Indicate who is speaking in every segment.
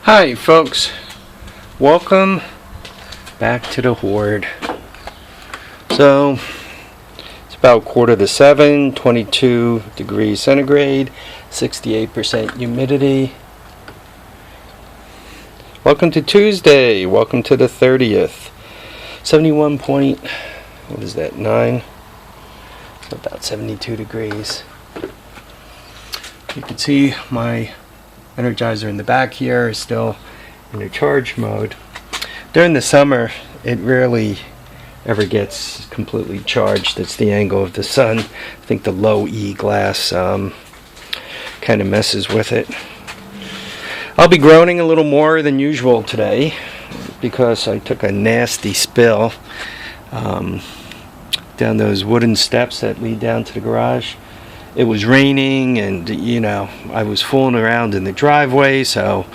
Speaker 1: Hi folks, welcome back to the Horde. So it's about 6:45, 22 degrees centigrade, 68% humidity. Welcome to Tuesday, welcome to the 30th. 71 point, what is that, 9? So about 72 degrees. You can see my Energizer in the back here is still in the charge mode. During the summer, it rarely ever gets completely charged. It's the angle of the sun. I think the low E glass kind of messes with it. I'll be groaning a little more than usual today because I took a nasty spill down those wooden steps that lead down to the garage. It was raining and, I was fooling around in the driveway, so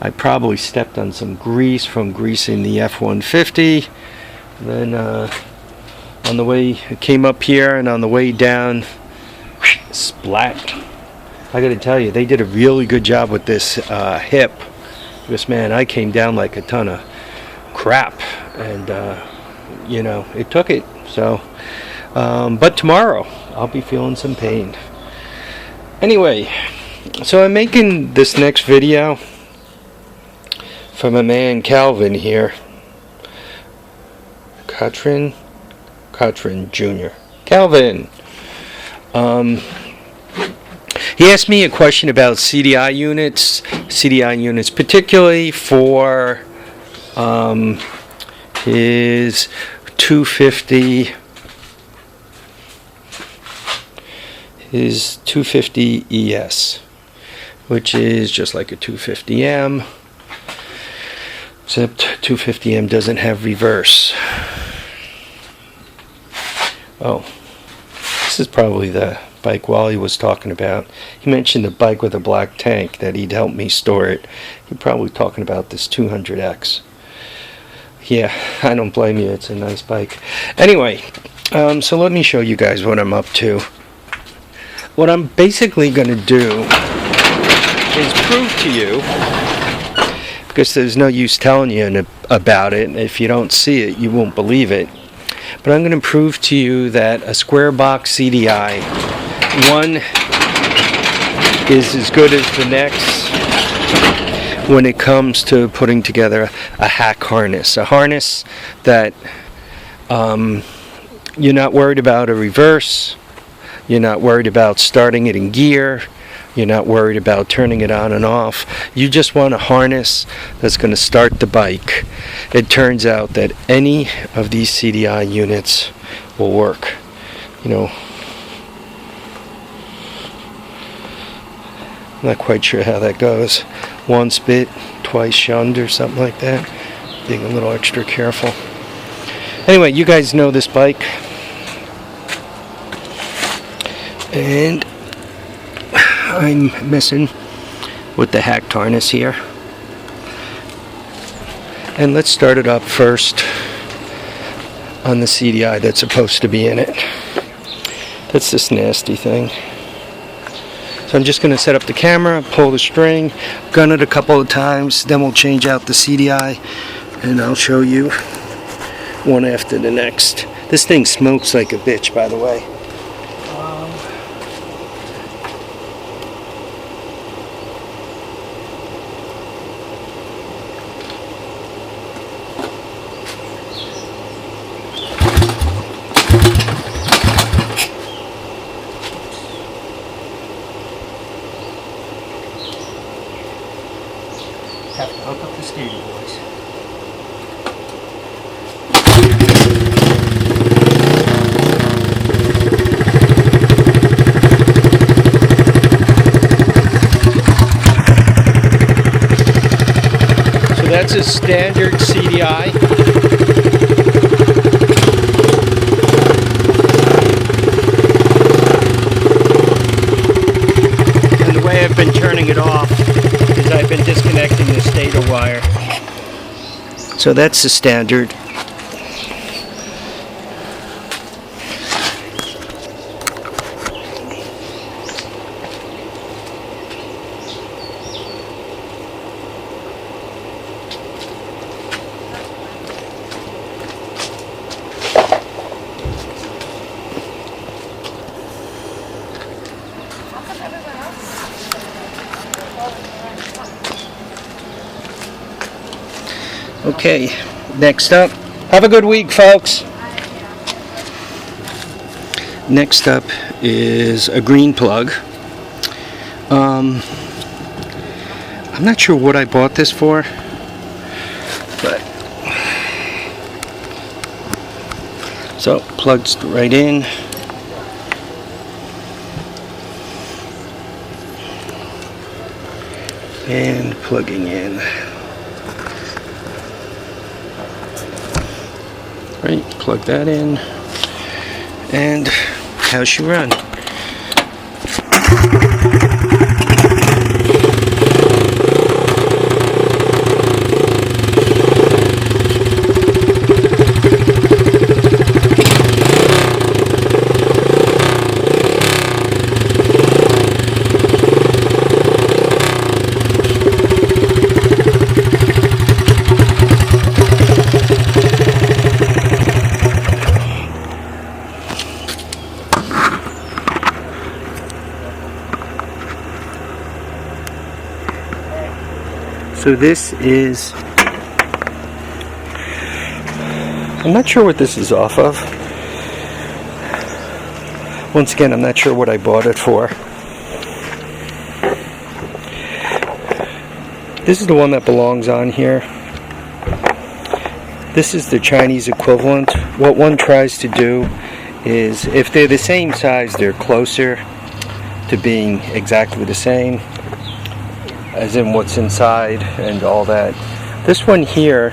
Speaker 1: I probably stepped on some grease from greasing the F-150. Then on the way, I came up here, and on the way down, splat. I gotta tell you, they did a really good job with this hip. Because, man, I came down like a ton of crap, and, it took it. So, but tomorrow, I'll be feeling some pain. Anyway, so I'm making this next video for my man Calvin here. Cotrin Jr. Calvin. He asked me a question about CDI units, particularly for his 250. His 250 ES, which is just like a 250M, except 250M doesn't have reverse. Oh, this is probably the bike Wally was talking about. He mentioned the bike with a black tank that he'd help me store it. He's probably talking about this 200X. Yeah, I don't blame you. It's a nice bike. Anyway, so let me show you guys what I'm up to. What I'm basically going to do is prove to you, because there's no use telling you about it. If you don't see it, you won't believe it. But I'm going to prove to you that a square box CDI, one is as good as the next when it comes to putting together a hack harness. A harness that you're not worried about a reverse. You're not worried about starting it in gear. You're not worried about turning it on and off. You just want a harness that's going to start the bike. It turns out that any of these CDI units will work. I'm not quite sure how that goes. Once bit, twice shunned or something like that. Being a little extra careful. Anyway, you guys know this bike. And I'm messing with the hacked harness here. And let's start it up first on the CDI that's supposed to be in it. That's this nasty thing. So I'm just going to set up the camera, pull the string, gun it a couple of times, then we'll change out the CDI, and I'll show you one after the next. This thing smokes like a bitch, by the way. Have to hook up the steering, boys. So that's a standard CDI. And the way I've been turning it off is I've been disconnecting the stator wire. So that's the standard. Okay, next up, have a good week, folks. Next up is a green plug. I'm not sure what I bought this for, but so plugs right in. And plugging in. Right, plug that in, and how she run. So this is, I'm not sure what this is off of. Once again, I'm not sure what I bought it for. This is the one that belongs on here. This is the Chinese equivalent. What one tries to do is, if they're the same size, they're closer to being exactly the same, as in what's inside and all that. This one here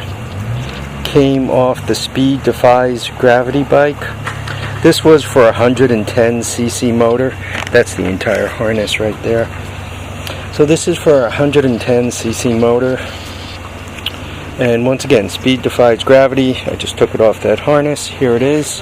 Speaker 1: came off the Speed Defies Gravity bike. This was for a 110cc motor. That's the entire harness right there. So this is for a 110cc motor. And once again, Speed Defies Gravity. I just took it off that harness. Here it is.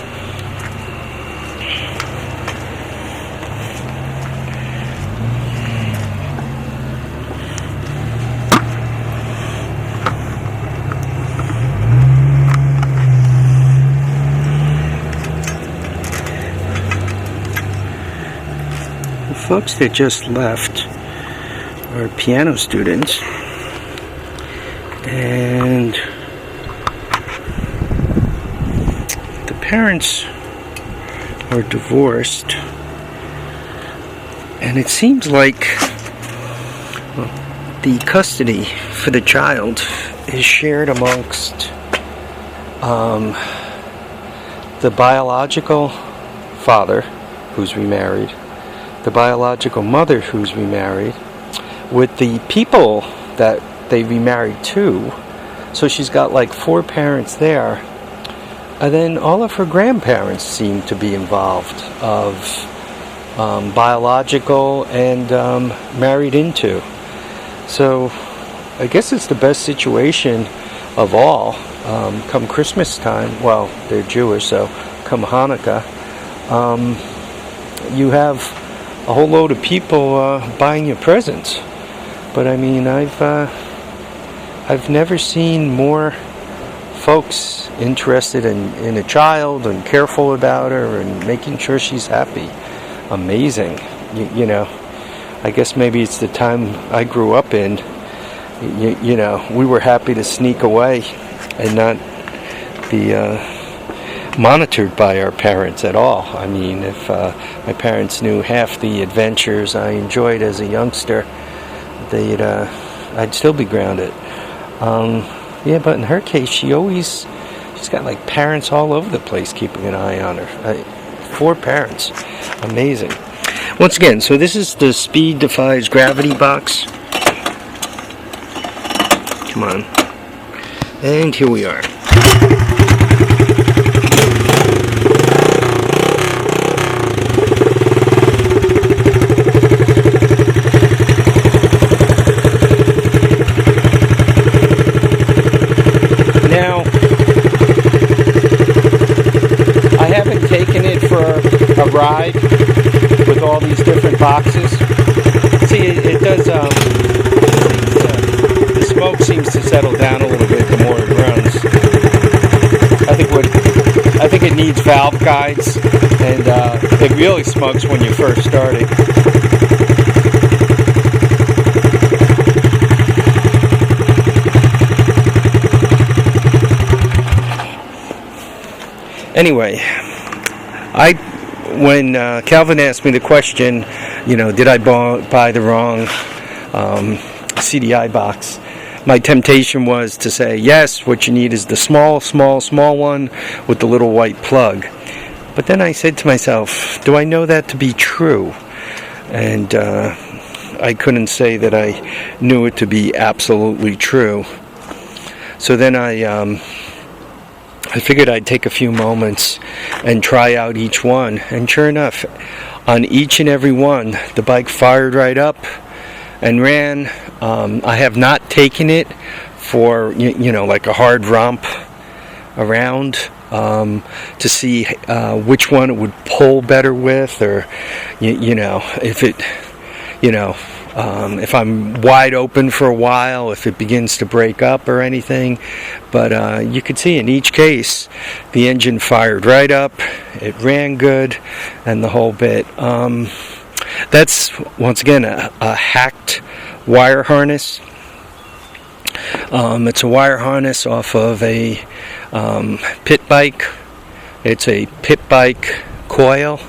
Speaker 1: Folks that just left are piano students, and the parents are divorced, and it seems like the custody for the child is shared amongst the biological father, who's remarried, the biological mother, who's remarried, with the people that they remarried to. So she's got like 4 parents there, and then all of her grandparents seem to be involved, of biological and married into. So I guess it's the best situation of all. Come Christmas time, well, they're Jewish, so come Hanukkah, you have a whole load of people buying you presents. But I mean, I've never seen more folks interested in a child and careful about her and making sure she's happy. Amazing. You know, I guess maybe it's the time I grew up in. You know, we were happy to sneak away and not be monitored by our parents at all. I mean, if my parents knew half the adventures I enjoyed as a youngster, I'd still be grounded. Yeah, but in her case, she's got like parents all over the place keeping an eye on her. 4 parents. Amazing. Once again, so this is the Speed Defies Gravity box. Come on. And here we are. Now, I haven't taken it for a ride with all these different boxes. See, it does, the smoke seems to settle down a little bit the more it runs. I think it needs valve guides, and it really smokes when you first start it. Anyway, when Calvin asked me the question, did I buy the wrong CDI box? My temptation was to say, yes, what you need is the small one with the little white plug. But then I said to myself, do I know that to be true? And I couldn't say that I knew it to be absolutely true. So then I figured I'd take a few moments and try out each one. And sure enough, on each and every one, the bike fired right up and ran. I have not taken it for, like a hard romp around to see which one it would pull better with, or, if it, if I'm wide open for a while, if it begins to break up or anything. But you could see in each case, the engine fired right up, it ran good, and the whole bit. That's, once again, a hacked wire harness. It's a wire harness off of a pit bike. It's a pit bike coil.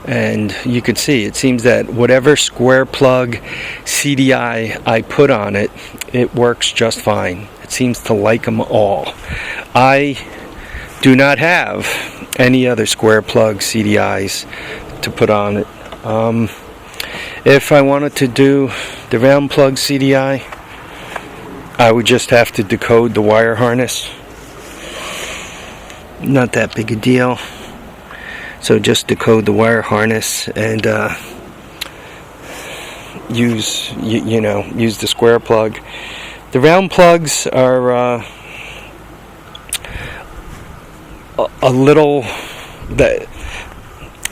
Speaker 1: And you can see, it seems that whatever square plug CDI I put on it, it works just fine. It seems to like them all. I do not have any other square plug CDIs to put on it. If I wanted to do the round plug CDI, I would just have to decode the wire harness. Not that big a deal. So just decode the wire harness and use the square plug. The round plugs are a little.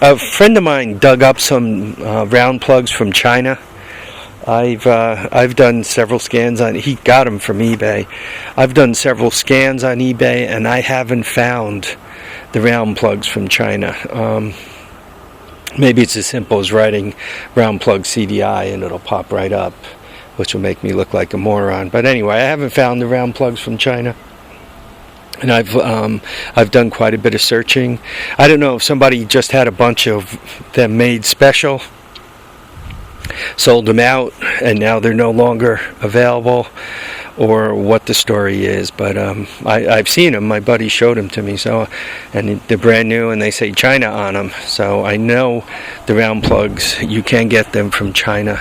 Speaker 1: A friend of mine dug up some round plugs from China. I've done several scans on. He got them from eBay. I've done several scans on eBay, and I haven't found the round plugs from China. Maybe it's as simple as writing round plug CDI and it'll pop right up, which will make me look like a moron. But anyway, I haven't found the round plugs from China, and I've done quite a bit of searching. I don't know if somebody just had a bunch of them made special, sold them out, and now they're no longer available, or what the story is. But I've seen them. My buddy showed them to me. So, and they're brand new, and they say China on them. So I know the round plugs, you can get them from China,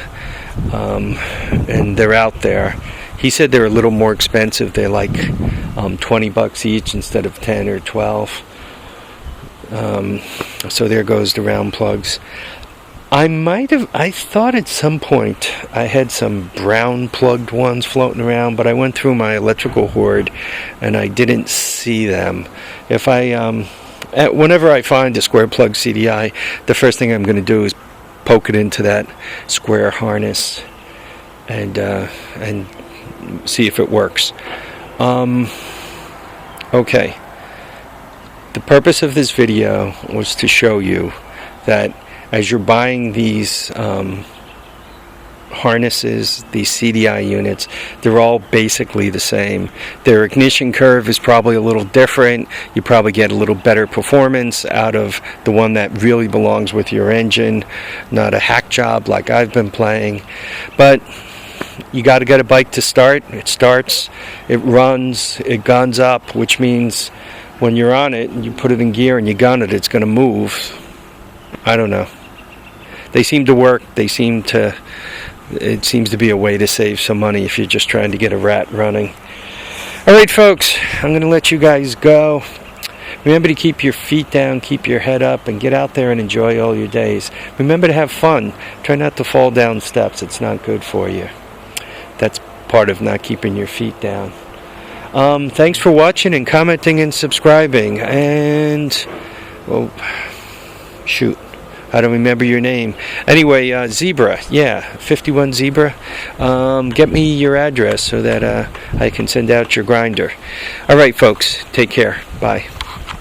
Speaker 1: and they're out there. He said they're a little more expensive. They're like $20 each instead of 10 or 12. So there goes the round plugs. I thought at some point I had some brown plugged ones floating around, but I went through my electrical hoard and I didn't see them. If whenever I find a square plug CDI, the first thing I'm going to do is poke it into that square harness and see if it works. Okay. The purpose of this video was to show you that as you're buying these harnesses, these CDI units, they're all basically the same. Their ignition curve is probably a little different. You probably get a little better performance out of the one that really belongs with your engine, not a hack job like I've been playing. But you got to get a bike to start. It starts, it runs, it guns up, which means when you're on it and you put it in gear and you gun it, it's going to move. I don't know. They seem to work. It seems to be a way to save some money if you're just trying to get a rat running. Alright folks, I'm going to let you guys go. Remember to keep your feet down, keep your head up, and get out there and enjoy all your days. Remember to have fun. Try not to fall down steps. It's not good for you. That's part of not keeping your feet down. Thanks for watching and commenting and subscribing. And, well, shoot, I don't remember your name. Anyway, Zebra, yeah, 51 Zebra. Get me your address so that I can send out your grinder. All right, folks, take care. Bye.